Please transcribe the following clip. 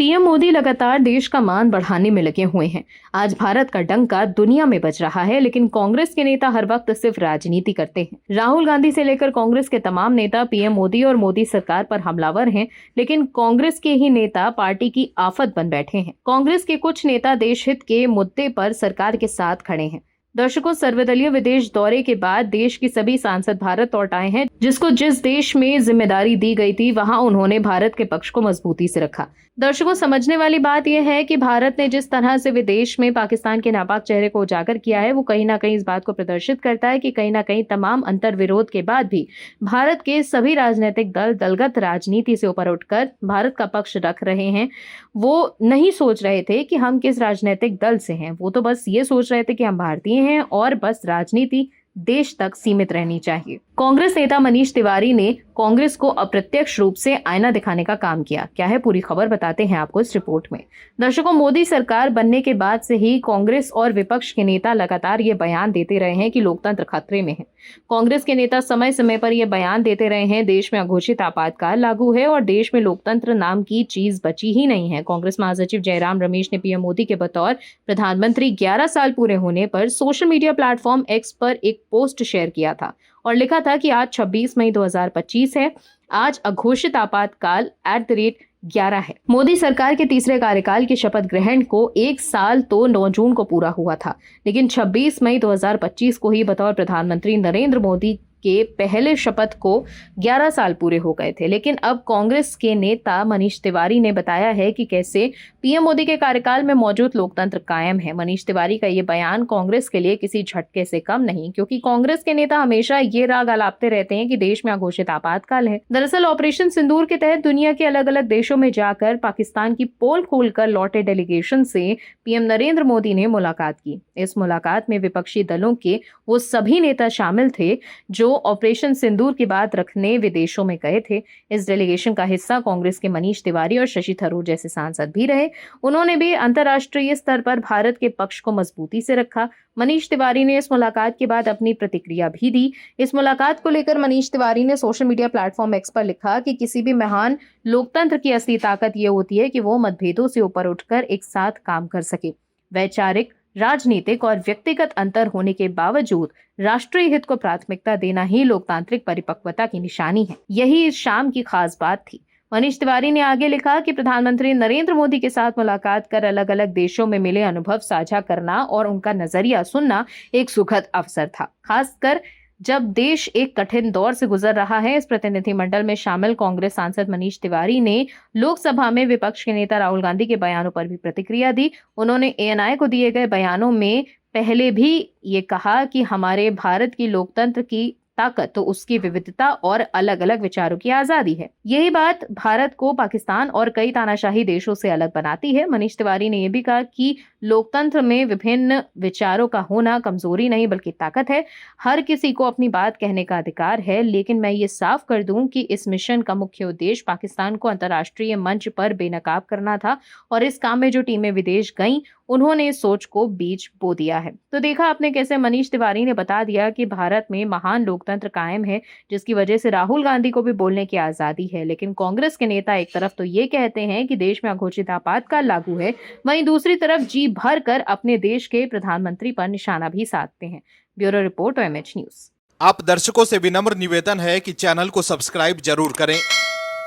PM Modi लगातार देश का मान बढ़ाने में लगे हुए हैं। आज भारत का डंका दुनिया में बज रहा है, लेकिन कांग्रेस के नेता हर वक्त सिर्फ राजनीति करते हैं। राहुल गांधी से लेकर कांग्रेस के तमाम नेता पीएम मोदी और मोदी सरकार पर हमलावर हैं, लेकिन कांग्रेस के ही नेता पार्टी की आफत बन बैठे हैं। कांग्रेस के कुछ नेता देश हित के मुद्दे पर सरकार के साथ खड़े हैं। दर्शकों, सर्वदलीय विदेश दौरे के बाद देश की सभी सांसद भारत लौट आए हैं। जिस देश में जिम्मेदारी दी गई थी, वहां उन्होंने भारत के पक्ष को मजबूती से रखा। दर्शकों, समझने वाली बात यह है कि भारत ने जिस तरह से विदेश में पाकिस्तान के नापाक चेहरे को उजागर किया है, वो कहीं ना कहीं इस बात को प्रदर्शित करता है कि कहीं ना कहीं तमाम अंतर विरोध के बाद भी भारत के सभी राजनीतिक दल दलगत राजनीति से ऊपर उठकर भारत का पक्ष रख रहे हैं। वो नहीं सोच रहे थे कि हम किस राजनीतिक दल से हैं, वो तो बस ये सोच रहे थे कि हम भारतीय हैं और बस राजनीति देश तक सीमित रहनी चाहिए। कांग्रेस नेता मनीष तिवारी ने कांग्रेस को अप्रत्यक्ष रूप से आईना दिखाने का काम किया। क्या है पूरी खबर, बताते हैं आपको इस रिपोर्ट में। दर्शकों, मोदी सरकार बनने के बाद से ही कांग्रेस और विपक्ष के नेता लगातार ये बयान देते रहे हैं कि लोकतंत्र खतरे में है। कांग्रेस के नेता समय समय पर यह बयान देते रहे हैं, देश में अघोषित आपातकाल लागू है और देश में लोकतंत्र नाम की चीज बची ही नहीं है। कांग्रेस महासचिव जयराम रमेश ने पीएम मोदी के बतौर प्रधानमंत्री 11 साल पूरे होने पर सोशल मीडिया प्लेटफॉर्म एक्स पर एक पोस्ट शेयर किया था और लिखा था कि आज 26 मई 2025 है। आज अघोषित आपातकाल @11 है। मोदी सरकार के तीसरे कार्यकाल की शपथ ग्रहण को 1 साल तो 9 जून को पूरा हुआ था, लेकिन 26 मई 2025 को ही बतौर प्रधानमंत्री नरेंद्र मोदी के पहले शपथ को 11 साल पूरे हो गए थे। लेकिन अब कांग्रेस के नेता मनीष तिवारी ने बताया है कि कैसे पीएम मोदी के कार्यकाल में मौजूद लोकतंत्र कायम है। मनीष तिवारी का ये बयान कांग्रेस के लिए किसी झटके से कम नहीं, क्योंकि कांग्रेस के नेता हमेशा ये राग अलापते रहते हैं कि देश में अघोषित आपातकाल है। दरअसल ऑपरेशन सिंदूर के तहत दुनिया के अलग अलग देशों में जाकर पाकिस्तान की पोल खोलकर लौटे डेलीगेशन से पीएम नरेंद्र मोदी ने मुलाकात की। इस मुलाकात में विपक्षी दलों के वो सभी नेता शामिल थे जो ऑपरेशन सिंदूर की बात रखने विदेशों में गए थे। इस डेलीगेशन का हिस्सा कांग्रेस के मनीष तिवारी और शशि थरूर जैसे सांसद भी रहे। उन्होंने भी अंतर्राष्ट्रीय स्तर पर भारत के पक्ष को मजबूती से रखा। मनीष तिवारी ने इस मुलाकात के बाद अपनी प्रतिक्रिया भी दी। इस मुलाकात को लेकर मनीष तिवारी ने सोशल मीडिया प्लेटफॉर्म एक्स पर लिखा कि किसी भी महान लोकतंत्र की असली ताकत ये होती है कि वो मतभेदों से ऊपर उठकर एक साथ काम कर सके। वैचारिक, राजनीतिक और व्यक्तिगत अंतर होने के बावजूद राष्ट्रीय हित को प्राथमिकता देना ही लोकतांत्रिक परिपक्वता की निशानी है। यही इस शाम की खास बात थी। मनीष तिवारी ने आगे लिखा कि प्रधानमंत्री नरेंद्र मोदी के साथ मुलाकात कर अलग अलग देशों में मिले अनुभव साझा करना और उनका नजरिया सुनना एक सुखद अवसर था, खासकर जब देश एक कठिन दौर से गुजर रहा है। इस प्रतिनिधिमंडल में शामिल कांग्रेस सांसद मनीष तिवारी ने लोकसभा में विपक्ष के नेता राहुल गांधी के बयानों पर भी प्रतिक्रिया दी। उन्होंने ANI को दिए गए बयानों में पहले भी ये कहा कि हमारे भारत की लोकतंत्र की ताकत तो उसकी विविधता और अलग अलग विचारों की आजादी है। यही बात भारत को पाकिस्तान और कई तानाशाही देशों से अलग बनाती है। मनीष तिवारी ने यह भी कहा कि लोकतंत्र में विभिन्न विचारों का होना कमजोरी नहीं बल्कि ताकत है। हर किसी को अपनी बात कहने का अधिकार है, लेकिन मैं ये साफ कर दूं कि इस मिशन का मुख्य उद्देश्य पाकिस्तान को अंतर्राष्ट्रीय मंच पर बेनकाब करना था और इस काम में जो टीमें विदेश गईं, उन्होंने इस सोच को बीज बो दिया है। तो देखा आपने कैसे मनीष तिवारी ने बता दिया कि भारत में महान लोकतंत्र कायम है, जिसकी वजह से राहुल गांधी को भी बोलने की आजादी है। लेकिन कांग्रेस के नेता एक तरफ तो ये कहते हैं कि देश में अघोषित आपातकाल लागू है, वहीं दूसरी तरफ जी भर कर अपने देश के प्रधानमंत्री पर निशाना भी साधते हैं। Bureau report OMH news. आप दर्शकों से विनम्र निवेदन है कि चैनल को सब्सक्राइब जरूर करें